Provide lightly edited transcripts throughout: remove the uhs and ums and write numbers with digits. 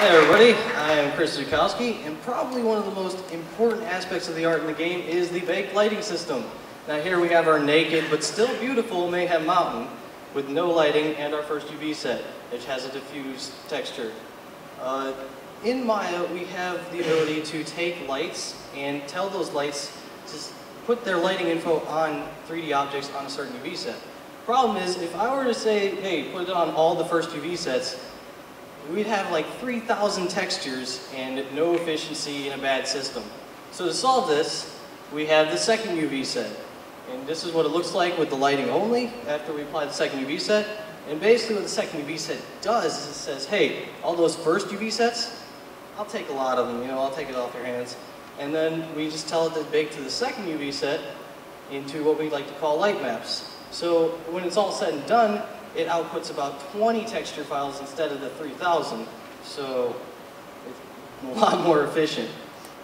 Hey everybody, I am Chris Zukowski, and probably one of the most important aspects of the art in the game is the baked lighting system. Now here we have our naked but still beautiful Mayhem Mountain with no lighting and our first UV set, which has a diffused texture. In Maya, we have the ability to take lights and tell those lights to put their lighting info on 3D objects on a certain UV set. Problem is, if I were to say, hey, put it on all the first UV sets, we'd have like 3,000 textures and no efficiency in a bad system. So to solve this, we have the second UV set. And this is what it looks like with the lighting only after we apply the second UV set. And basically what the second UV set does is it says, hey, all those first UV sets, I'll take a lot of them, I'll take it off your hands. And then we just tell it to bake to the second UV set into what we like to call light maps. So when it's all said and done, it outputs about 20 texture files instead of the 3,000, so it's a lot more efficient.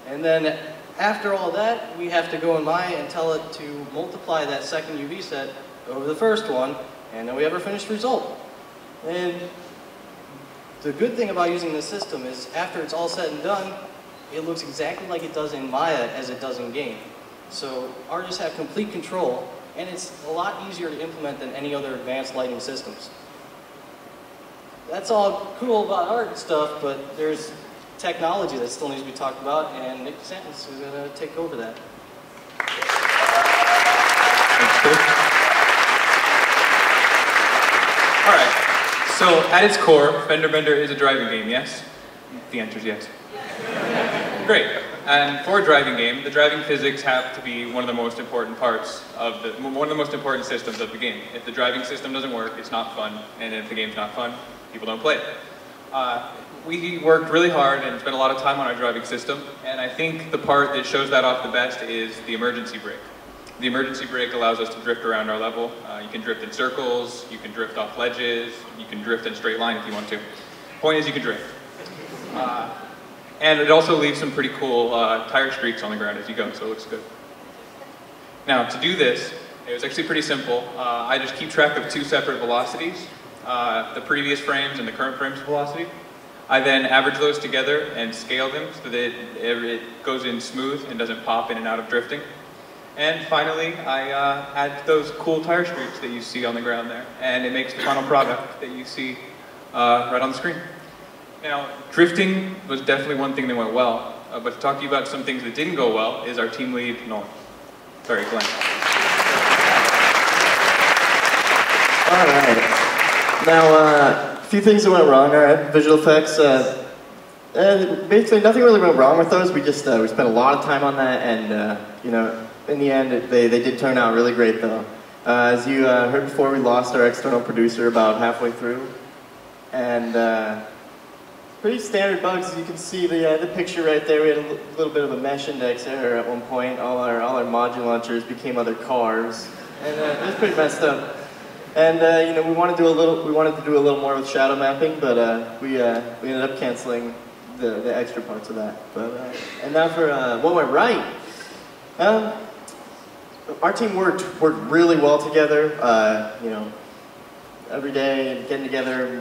And then after all that, we have to go in Maya and tell it to multiply that second UV set over the first one, and then we have our finished result. And the good thing about using this system is after it's all said and done, it looks exactly like it does in Maya as it does in game. So artists have complete control, and it's a lot easier to implement than any other advanced lighting systems. That's all cool about art and stuff, but there's technology that still needs to be talked about, and Nick Santance is going to take over that. All right, so at its core, Fender Bender is a driving game, yes? The answer is yes. Great. And for a driving game, the driving physics have to be one of the most important parts of one of the most important systems of the game. If the driving system doesn't work, it's not fun, and if the game's not fun, people don't play it. We worked really hard and spent a lot of time on our driving system, and I think the part that shows that off the best is the emergency brake. The emergency brake allows us to drift around our level. You can drift in circles, you can drift off ledges, you can drift in a straight line if you want to. Point is, you can drift. And it also leaves some pretty cool tire streaks on the ground as you go, so it looks good. Now, to do this, it was actually pretty simple. I just keep track of two separate velocities, the previous frames and the current frame's velocity. I then average those together and scale them so that it goes in smooth and doesn't pop in and out of drifting. And finally, I add those cool tire streaks that you see on the ground there, and it makes the final product that you see right on the screen. Now, drifting was definitely one thing that went well, but to talk to you about some things that didn't go well is our team lead, Nolan. Sorry, Glenn. All right. Now, a few things that went wrong. All right, visual effects. Basically, nothing really went wrong with those. We just we spent a lot of time on that, and in the end, they did turn out really great, though. As you heard before, we lost our external producer about halfway through, and pretty standard bugs. As you can see the picture right there. We had a little bit of a mesh index error at one point. All our module launchers became other cars, and it was pretty messed up. And we wanted to do a little more with shadow mapping, but we ended up canceling the extra parts of that. But and now for what went right. Our team worked really well together. Every day getting together.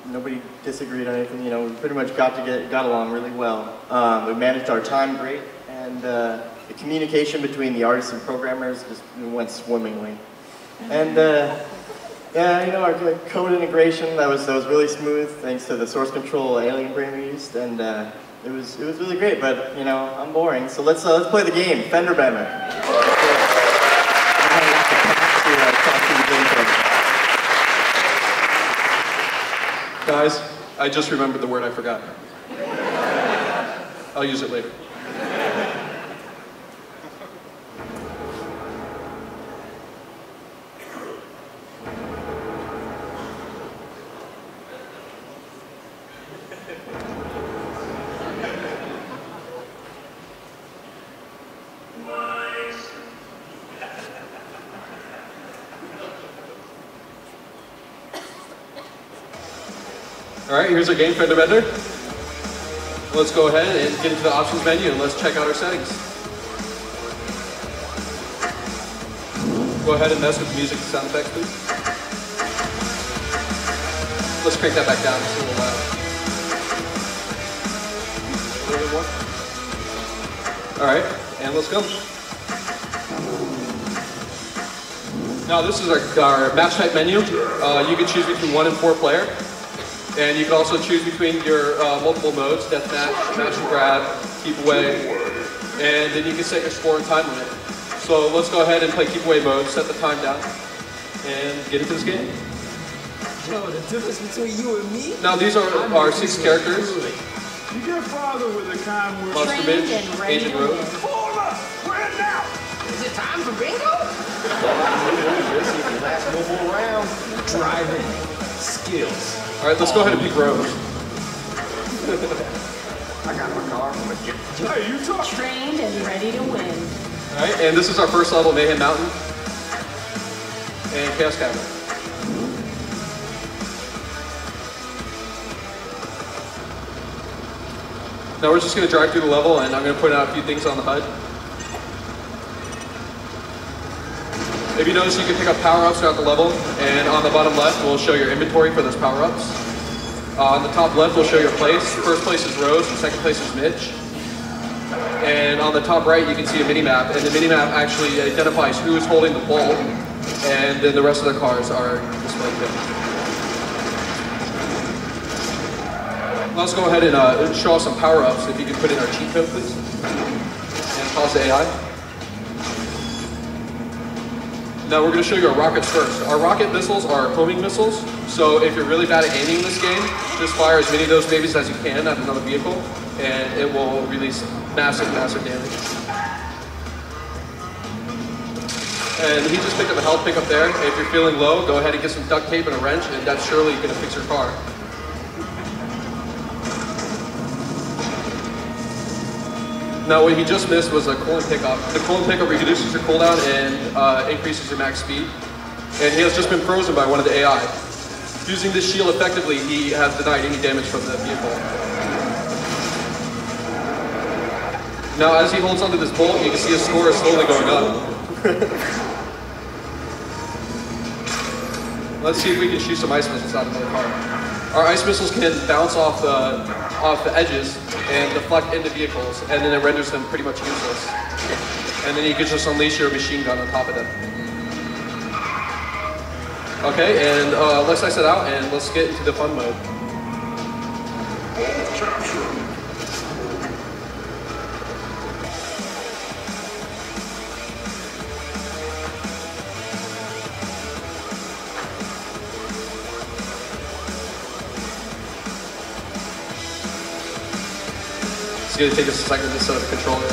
Nobody disagreed on anything. We pretty much got along really well. We managed our time great, and the communication between the artists and programmers just went swimmingly. And our code integration that was really smooth thanks to the source control alien brain we used, and it was really great. But I'm boring, so let's play the game, Fender Bender. Guys, I just remembered the word I forgot. I'll use it later. All right, here's our game, Fender Bender. Let's go ahead and get into the options menu and let's check out our settings. Go ahead and mess with the music and sound effects, please. Let's crank that back down, it's a little loud. All right, and let's go. Now this is our match type menu. You can choose between 1 and 4 player. And you can also choose between your multiple modes, deathmatch, match and grab, keep away, and then you can set your score and time limit. So let's go ahead and play keep away mode, set the time down, and get into this game. Yo, the difference between you and me? Now these are our 6 characters. You get farther with a kind word. Monster Trained Bitch, and ready Agent to Rose. win. Hold up! Where now? Is it time for bingo? Last mobile round. Driving. Skills. All right, let's go ahead and pick Rose. I got my car from a jet. Hey, you talk. Trained and ready to win. All right, and this is our first level, Mayhem Mountain and Chaos Cavern. Now we're just going to drive through the level, and I'm going to point out a few things on the HUD. If you notice, you can pick up power-ups throughout the level, and on the bottom left, we'll show your inventory for those power-ups. On the top left, we'll show your place. First place is Rose, and second place is Mitch. And on the top right, you can see a mini-map, and the mini-map actually identifies who is holding the ball, and then the rest of the cars are displayed there. Let's go ahead and show off some power-ups. If you could put in our cheat code, please. And pause the AI. Now we're going to show you our rockets first. Our rocket missiles are homing missiles, so if you're really bad at aiming in this game, just fire as many of those babies as you can at another vehicle, and it will release massive, massive damage. And he just picked up a health pick up there. If you're feeling low, go ahead and get some duct tape and a wrench, and that's surely going to fix your car. Now what he just missed was a coolant pickup. The coolant pickup reduces your cooldown and increases your max speed. And he has just been frozen by one of the AI. Using this shield effectively, he has denied any damage from the vehicle. Now as he holds onto this bolt, you can see his score is slowly going up. Let's see if we can shoot some ice missiles out of the car. Our ice missiles can bounce off the edges and deflect into vehicles, and then it renders them pretty much useless. And then you can just unleash your machine gun on top of them. Okay, and let's ice it out, and let's get into the fun mode. It's going to take us a second to set up the controller.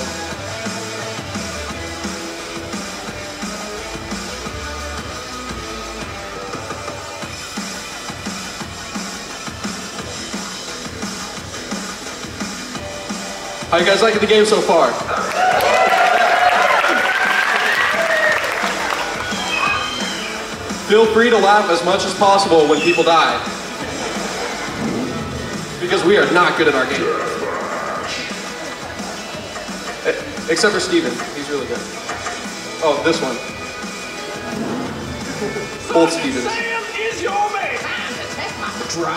How you guys liking the game so far? Feel free to laugh as much as possible when people die, because we are not good at our game. Except for Steven, he's really good. Oh, this one. Old Steven. Sam is your man.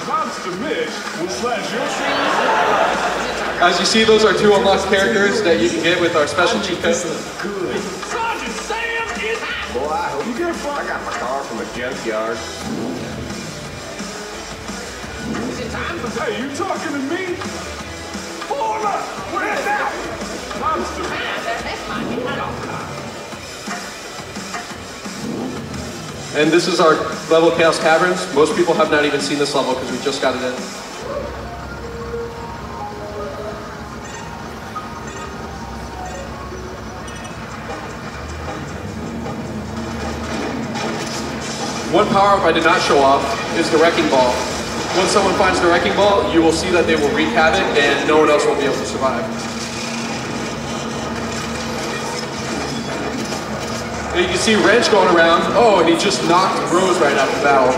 Monster Mitch will slash your shoes. As you see, those are 2 unlocked characters that you can get with our special cheat code. Good. Sergeant Sam is. Boy, I hope You get far. I got my car from a junkyard. Is it time for Hey, you talking to me? Hold up. Where now? Monster Mitch. And this is our level of Chaos Caverns. Most people have not even seen this level because we just got it in. One power-up I did not show off is the Wrecking Ball. Once someone finds the Wrecking Ball, you will see that they will wreak havoc and no one else will be able to survive. And you can see Wrench going around. Oh, and he just knocked Rose right out of the battle.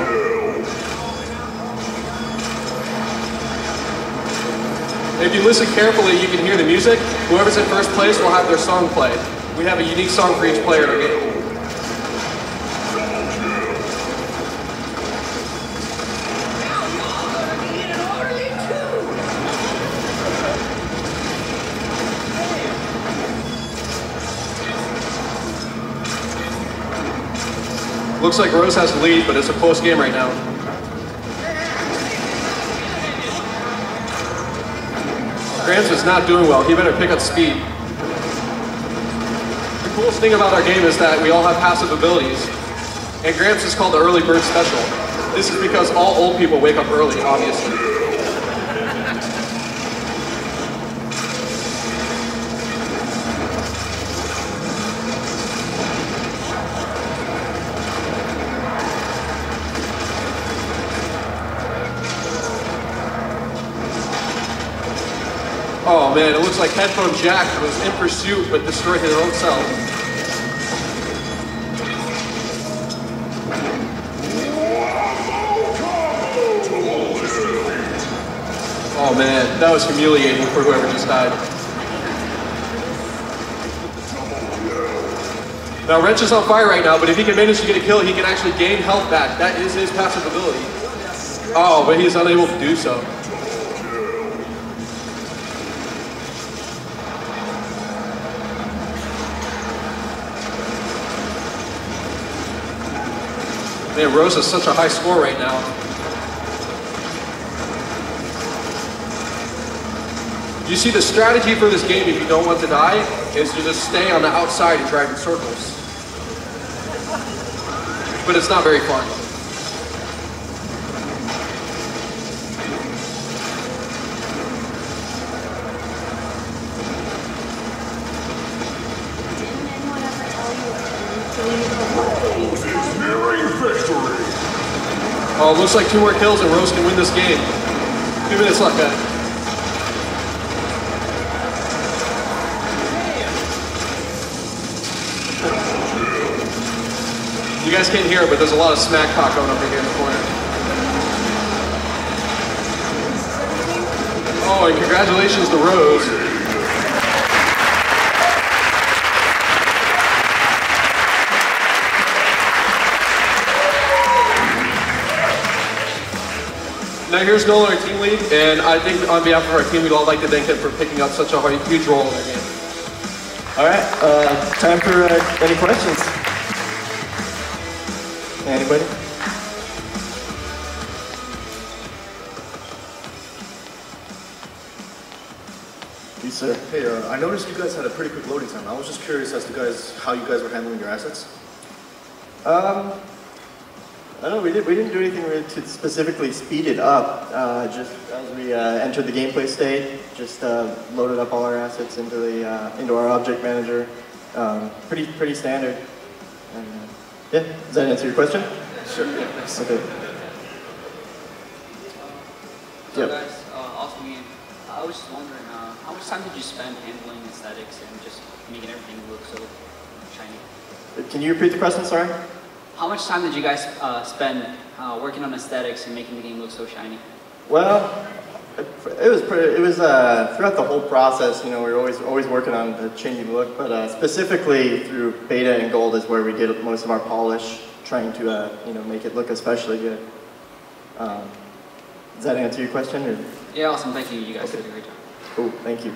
If you listen carefully, you can hear the music. Whoever's in first place will have their song played. We have a unique song for each player in our game. Looks like Rose has the lead, but it's a close game right now. Gramps is not doing well. He better pick up speed. The coolest thing about our game is that we all have passive abilities. And Gramps is called the early bird special. This is because all old people wake up early, obviously. Oh man, it looks like Headphone Jack was in pursuit but destroyed his own self. Oh man, that was humiliating for whoever just died. Now Wrench is on fire right now, but if he can manage to get a kill, he can actually gain health back. That is his passive ability. Oh, but he's unable to do so. Man, Rose has such a high score right now. You see, the strategy for this game, if you don't want to die, is to just stay on the outside and drive in circles. But it's not very fun. Oh, looks like 2 more kills and Rose can win this game. 2 minutes left, guys. You guys can't hear it, but there's a lot of smack talk going over here in the corner. Oh, and congratulations to Rose. Now here's Nolan, our team lead, and I think on behalf of our team, we'd all like to thank him for picking up such a huge role in our game. All right, time for any questions. Anybody? Yes, sir. Hey, I noticed you guys had a pretty quick loading time. I was just curious as to how you guys were handling your assets. I don't know, we didn't do anything really to specifically speed it up. Just as we entered the gameplay state, just loaded up all our assets into our object manager. Pretty standard. And, yeah, does that answer your question? Sure. Okay. So guys, awesome game. I was just wondering, how much time did you spend handling aesthetics and just making everything look so shiny? Can you repeat the question, sorry? How much time did you guys spend working on aesthetics and making the game look so shiny? Well, it was throughout the whole process. You know, we were always working on the changing look, but specifically through beta and gold is where we did most of our polish, trying to make it look especially good. Does that answer your question? Or? Yeah, awesome. Thank you. You guys did a great job. Cool. Thank you.